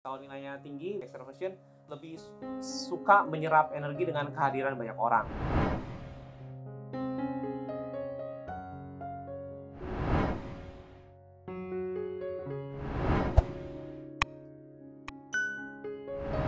Kalau nilainya tinggi, extroversion lebih suka menyerap energi dengan kehadiran banyak orang.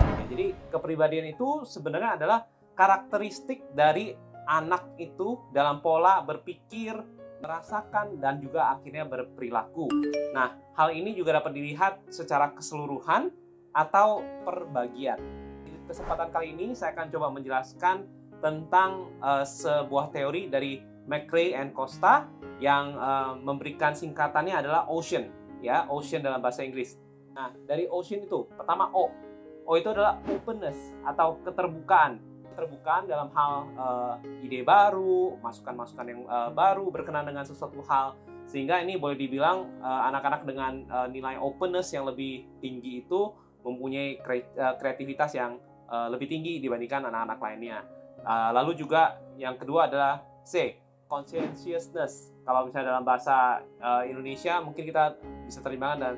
Ya, jadi kepribadian itu sebenarnya adalah karakteristik dari anak itu dalam pola berpikir, merasakan, dan juga akhirnya berperilaku. Nah, hal ini juga dapat dilihat secara keseluruhan atau per bagian. Di kesempatan kali ini saya akan coba menjelaskan tentang sebuah teori dari McRae and Costa yang memberikan singkatannya adalah Ocean, ya, Ocean dalam bahasa Inggris. Nah, dari Ocean itu pertama O. O itu adalah openness atau keterbukaan. Keterbukaan dalam hal ide baru, masukan-masukan yang baru berkenaan dengan sesuatu hal. Sehingga ini boleh dibilang anak-anak dengan nilai openness yang lebih tinggi itu mempunyai kreativitas yang lebih tinggi dibandingkan anak-anak lainnya. Lalu juga yang kedua adalah C, conscientiousness. Kalau misalnya dalam bahasa Indonesia mungkin kita bisa terjemahkan dan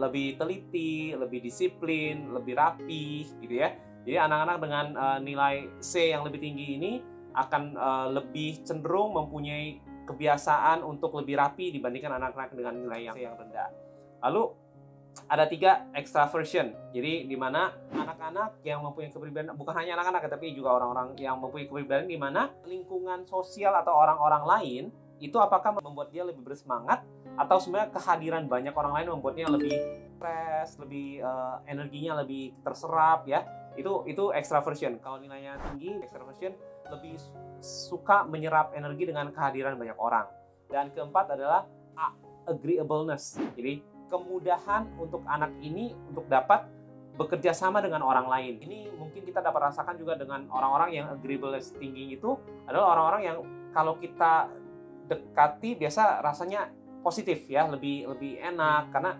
lebih teliti, lebih disiplin, lebih rapi, gitu ya. Jadi anak-anak dengan nilai C yang lebih tinggi ini akan lebih cenderung mempunyai kebiasaan untuk lebih rapi dibandingkan anak-anak dengan nilai yang C yang rendah. Lalu ada 3 extraversion. Jadi di mana anak-anak yang mempunyai kepribadian, bukan hanya anak-anak tapi juga orang-orang yang mempunyai kepribadian di mana lingkungan sosial atau orang-orang lain itu apakah membuat dia lebih bersemangat atau sebenarnya kehadiran banyak orang lain membuatnya lebih stres, lebih energinya lebih terserap, ya. Itu extraversion. Kalau nilainya tinggi, extraversion lebih suka menyerap energi dengan kehadiran banyak orang. Dan keempat adalah A, agreeableness. Jadi kemudahan untuk anak ini untuk dapat bekerja sama dengan orang lain. Ini mungkin kita dapat rasakan juga dengan orang-orang yang agreeableness tinggi itu adalah orang-orang yang kalau kita dekati biasa rasanya positif, ya, lebih enak karena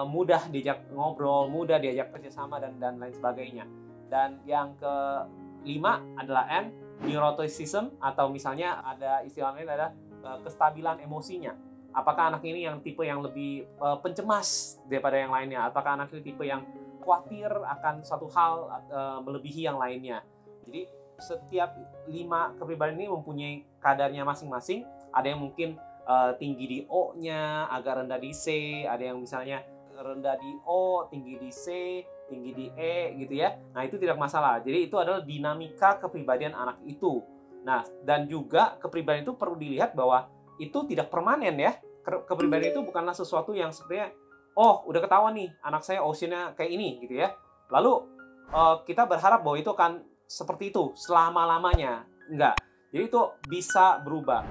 mudah diajak ngobrol, mudah diajak kerjasama dan lain sebagainya. Dan yang kelima adalah N, neuroticism, atau misalnya ada istilahnya ada kestabilan emosinya. Apakah anak ini yang tipe yang lebih pencemas daripada yang lainnya? Apakah anak ini tipe yang khawatir akan satu hal melebihi yang lainnya? Jadi setiap 5 kepribadian ini mempunyai kadarnya masing-masing. Ada yang mungkin tinggi di O-nya, agak rendah di C, ada yang misalnya rendah di O, tinggi di C, tinggi di E, gitu ya. Nah, itu tidak masalah. Jadi itu adalah dinamika kepribadian anak itu. Nah, dan juga kepribadian itu perlu dilihat bahwa itu tidak permanen, ya. Kepribadian itu bukanlah sesuatu yang sebenarnya, oh, udah ketahuan nih, anak saya Ocean-nya kayak ini, gitu ya. Lalu kita berharap bahwa itu akan seperti itu selama-lamanya. Enggak. Jadi itu bisa berubah.